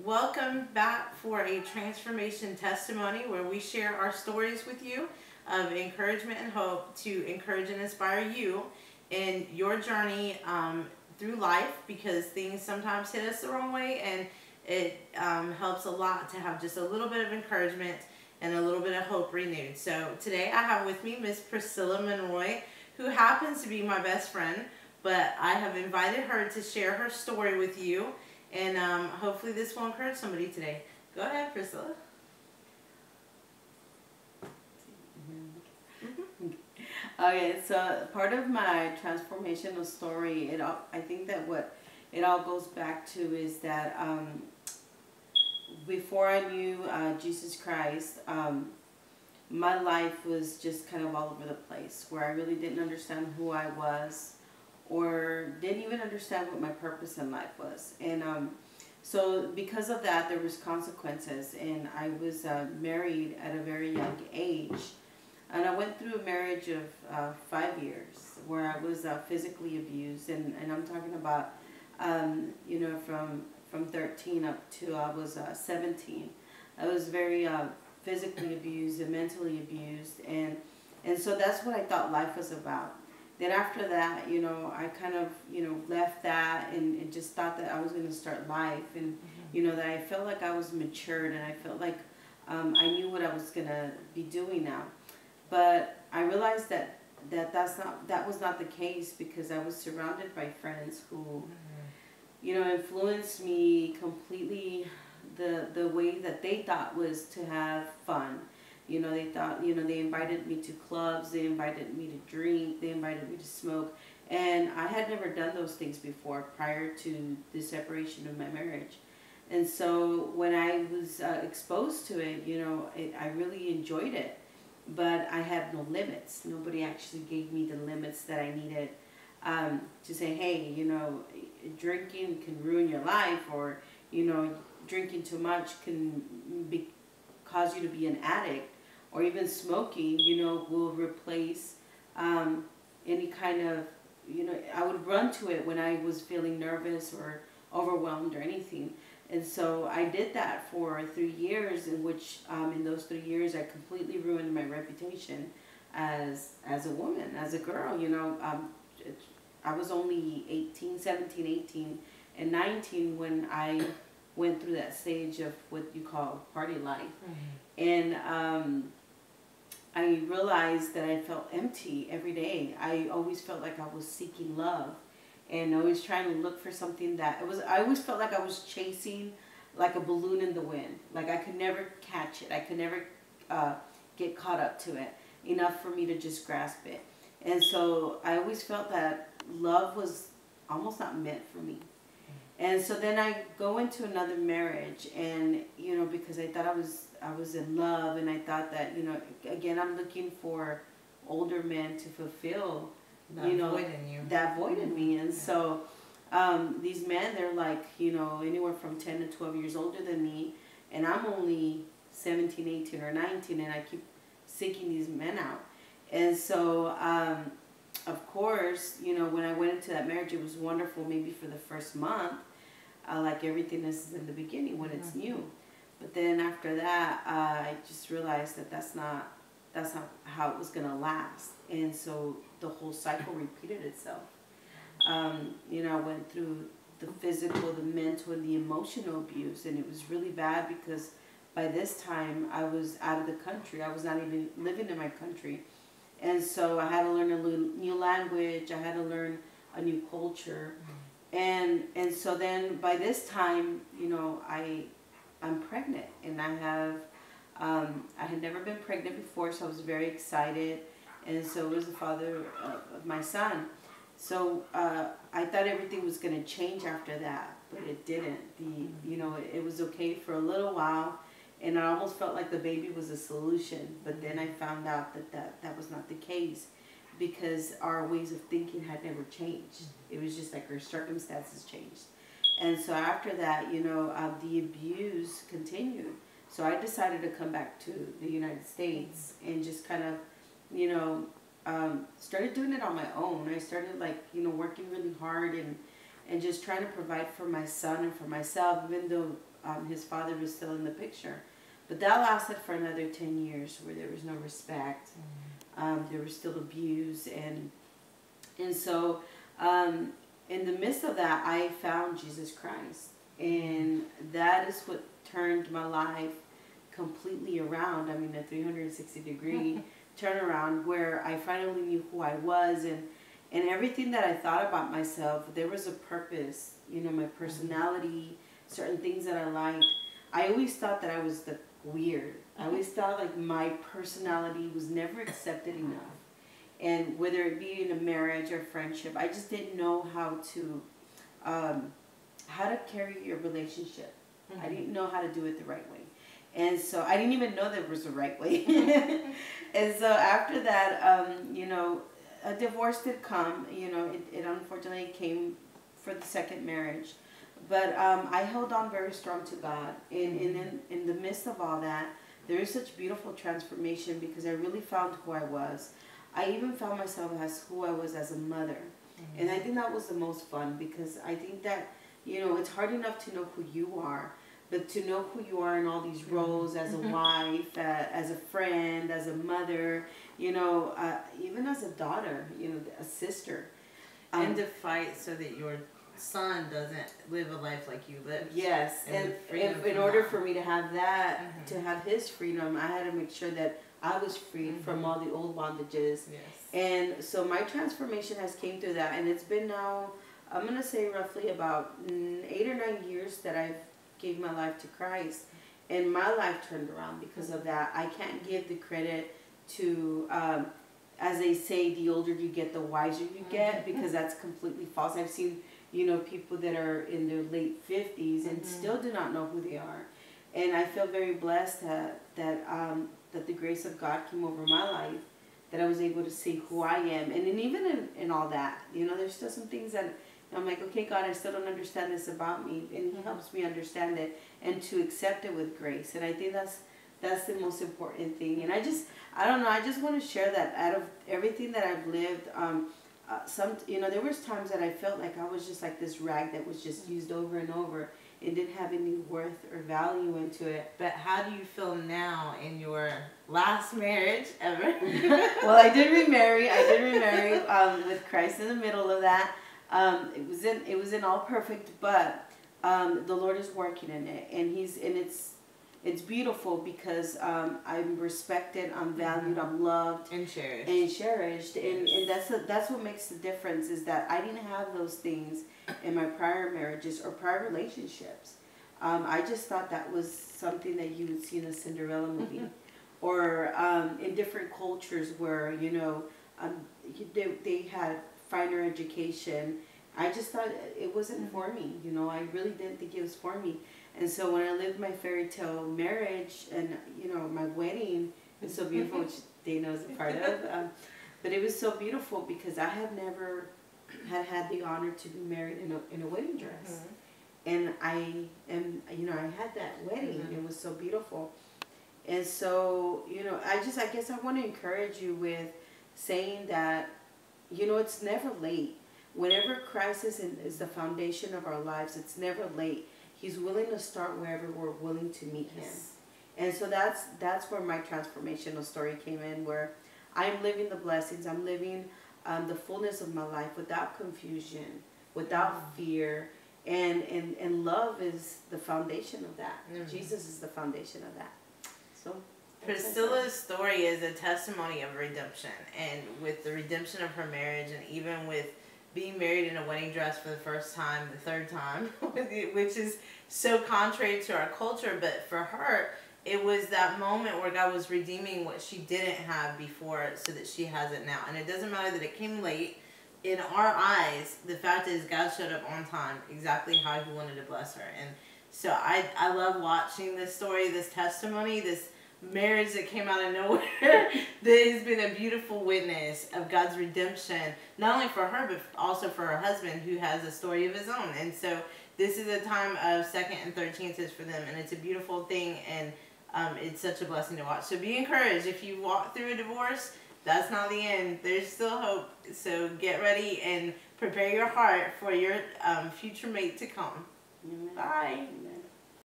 welcome back for a transformation testimony where we share our stories with you of encouragement and hope to encourage and inspire you in your journey through life, because things sometimes hit us the wrong way, and it helps a lot to have just a little bit of encouragement and a little bit of hope renewed. So today I have with me Miss Priscilla Monroy, who happens to be my best friend, but I have invited her to share her story with you, and hopefully this will encourage somebody today. Go ahead, Priscilla. Okay, so part of my transformational story, I think that what it all goes back to is that before I knew Jesus Christ, my life was just kind of all over the place, where I really didn't understand who I was, or didn't even understand what my purpose in life was. And so because of that, there was consequences, and I was married at a very young age. And I went through a marriage of 5 years where I was physically abused, and I'm talking about, you know, from 13 up to I was 17. I was very physically abused and mentally abused, and so that's what I thought life was about. Then after that, you know, I kind of, you know, left that and just thought that I was going to start life, and you know, that I felt like I was matured, and I felt like I knew what I was going to be doing now. But I realized that that was not the case, because I was surrounded by friends who, you know, influenced me completely the way that they thought was to have fun. You know, they thought, you know, they invited me to clubs, they invited me to drink, they invited me to smoke, and I had never done those things before prior to the separation of my marriage. And so when I was exposed to it, you know, I really enjoyed it. But I had no limits. Nobody actually gave me the limits that I needed to say, hey, you know, drinking can ruin your life, or, you know, drinking too much can cause you to be an addict, or even smoking, you know, will replace any kind of, you know, I would run to it when I was feeling nervous or overwhelmed or anything. And so I did that for 3 years, in which in those 3 years I completely ruined my reputation as a woman, as a girl. You know, I was only 17, 18, and 19 when I went through that stage of what you call party life. And I realized that I felt empty every day. I always felt like I was seeking love, and always trying to look for something that I always felt like I was chasing like a balloon in the wind. Like I could never catch it. I could never get caught up to it enough for me to just grasp it. And so I always felt that love was almost not meant for me. And so then I go into another marriage, and you know, because I thought I was in love, and I thought that, you know, again, I'm looking for older men to fulfill that void in me. And so these men, they're like, you know, anywhere from 10 to 12 years older than me, and I'm only 17, 18, or 19, and I keep seeking these men out. And so of course, you know, when I went into that marriage, it was wonderful maybe for the first month, like everything is in the beginning when it's new. But then after that, I just realized that that's not how it was going to last. And so the whole cycle repeated itself. You know, I went through the physical, the mental, and the emotional abuse, and it was really bad, because by this time I was out of the country. I was not even living in my country. And so I had to learn a new language. I had to learn a new culture. And so then by this time, you know, I'm pregnant, and I had never been pregnant before, so I was very excited, and so was the father of my son. So I thought everything was going to change after that, but it didn't. You know, it was okay for a little while, and I almost felt like the baby was a solution. But then I found out that was not the case, because our ways of thinking had never changed. It was just like our circumstances changed. And so after that, you know, the abuse continued. So I decided to come back to the United States and just kind of, you know, started doing it on my own. I started, like, you know, working really hard and just trying to provide for my son and for myself, even though his father was still in the picture. But that lasted for another 10 years where there was no respect. There was still abuse. And so in the midst of that, I found Jesus Christ. And that is what turned my life completely around. I mean, a 360-degree turnaround where I finally knew who I was, and everything that I thought about myself, there was a purpose. You know, my personality, certain things that I liked. I always thought that I was the weird. I always thought like my personality was never accepted enough. And whether it be in a marriage or friendship, I just didn't know how to carry your relationship. I didn't know how to do it the right way. And so I didn't even know there was a right way. And so after that, you know, a divorce did come. You know, it unfortunately came for the second marriage. But I held on very strong to God. And in the midst of all that, there is such beautiful transformation because I really found who I was. I even found myself as who I was as a mother. And I think that was the most fun because I think that, you know, it's hard enough to know who you are, but to know who you are in all these roles as a wife, as a friend, as a mother, you know, even as a daughter, you know, a sister. And to fight so that your son doesn't live a life like you lived. Yes, and in order for me to have that, to have his freedom, I had to make sure that I was freed from all the old bondages. Yes. And so my transformation has came through that, and it's been now, I'm going to say roughly about 8 or 9 years that I've gave my life to Christ, and my life turned around because of that. I can't give the credit to, as they say, the older you get, the wiser you get, because that's completely false. I've seen, you know, people that are in their late 50s and still do not know who they are. And I feel very blessed that the grace of God came over my life, that I was able to see who I am. And then even in all that, you know, there's still some things that I'm like, okay, God, I still don't understand this about me. And He helps me understand it and to accept it with grace. And I think that's the most important thing. And I don't know, I just want to share that out of everything that I've lived, you know, there was times that I felt like I was just like this rag that was just used over and over. It didn't have any worth or value into it. But how do you feel now in your last marriage ever? Well, I did remarry. With Christ in the middle of that. It was in all perfect, but the Lord is working in it, and it's beautiful because I'm respected, I'm valued, I'm loved, and cherished. And that's what makes the difference, is that I didn't have those things in my prior marriages or prior relationships. I just thought that was something that you would see in a Cinderella movie, or in different cultures where, you know, they had finer education. I just thought it wasn't for me. You know, I really didn't think it was for me. And so when I lived my fairy tale marriage, and, you know, my wedding was so beautiful, which Dana was a part of, but it was so beautiful because I had never had the honor to be married in a wedding dress. And I had that wedding. It was so beautiful. And so, you know, I guess I want to encourage you with saying that, you know, it's never late. Whenever Christ is the foundation of our lives, it's never late. He's willing to start wherever we're willing to meet Him. And so that's where my transformational story came in, where I'm living the blessings. I'm living the fullness of my life without confusion, without fear. And love is the foundation of that. Jesus is the foundation of that. So Priscilla's story is a testimony of redemption, and with the redemption of her marriage, and even with being married in a wedding dress for the first time, the third time, which is so contrary to our culture, but for her, it was that moment where God was redeeming what she didn't have before so that she has it now. And it doesn't matter that it came late. In our eyes, the fact is God showed up on time, exactly how He wanted to bless her. And so I love watching this story, this testimony, this marriage that came out of nowhere that has been a beautiful witness of God's redemption, not only for her, but also for her husband, who has a story of his own. And so this is a time of second and third chances for them, and it's a beautiful thing, and it's such a blessing to watch. So be encouraged. If you walk through a divorce, that's not the end. There's still hope. So get ready and prepare your heart for your future mate to come. Amen. Bye.